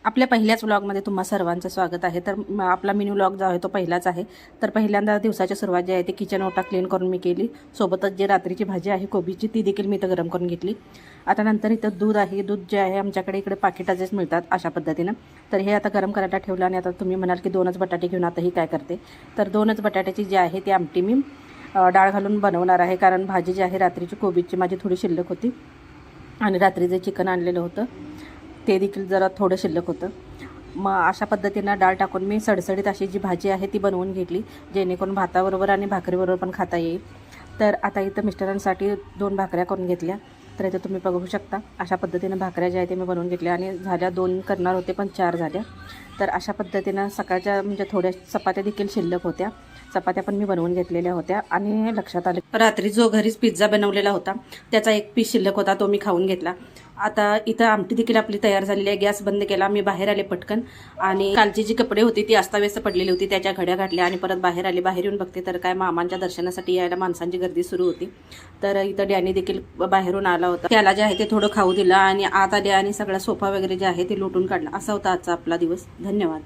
आपल्या पहिल्याच व्लॉगमध्ये तुम्हा सर्वांचं स्वागत आहे। तर आपला मिनी व्लॉग जो आहे तो पहिलाच आहे। तर पहिल्यांदा दिवसाची सुरुवात जी आहे ती किचन ओटा क्लीन करून मी केली। सोबतच जे रात्रीची भाजी आहे कोबीची ती देखील मी इथं गरम करून घेतली। आता नंतर इथं दूध आहे, दूध जे आहे आमच्याकडे इकडे पाकिटाचेच मिळतात अशा पद्धतीनं। तर हे आता गरम करायला ठेवलं आणि आता तुम्ही म्हणाल की 2च बटाटे घेऊन आता ही काय करते, तर 2च बटाट्याची जी आहे ती आमटी मी डाळ घालून बनवणार आहे। कारण भाजी जी आहे रात्रीची कोबीची माझी थोडी शिल्लक होती आणि रात्री जे चिकन आणलेलं होतं ते देखील जरा थोडं शिल्लक होतं। मग अशा पद्धतीनं डाळ टाकून मी सडसडीत अशी जी भाजी आहे ती बनवून घेतली, जेणेकरून भाताबरोबर आणि भाकरीबरोबर पण खाता येईल। तर आता इथं मिस्टरांसाठी 2 भाकऱ्या करून घेतल्या। तर इथं तुम्ही बघू शकता अशा पद्धतीनं भाकऱ्या ज्या आहेत ते मी बनवून घेतल्या आणि झाल्या 2 करणार होते पण 4 झाल्या। तर अशा पद्धतीनं सकाळच्या म्हणजे थोड्या चपात्या देखील शिल्लक होत्या, चपात्या पण मी बनवून घेतलेल्या होत्या। आणि लक्षात आले रात्री जो घरीच पिझ्झा बनवलेला होता त्याचा 1 पीस शिल्लक होता, तो मी खाऊन घेतला। आता इथं आमटी देखील आपली तयार झालेली आहे। गॅस बंद केला, मी बाहेर आले पटकन आणि कालची जी कपडे होती ती अस्ताव्यस्त पडलेली होती त्याच्या घड्या घातल्या आणि परत बाहेर आले। बाहेर येऊन बघते तर काय मामांच्या दर्शनासाठी यायला माणसांची गर्दी सुरू होती। तर इथं डॅनी देखील बाहेरून आला होता, त्याला जे आहे ते थोडं खाऊ दिलं आणि आत आले आणि सगळा सोफा वगैरे जे आहे ते लुटून काढला। असा होता आजचा आपला दिवस। धन्यवाद।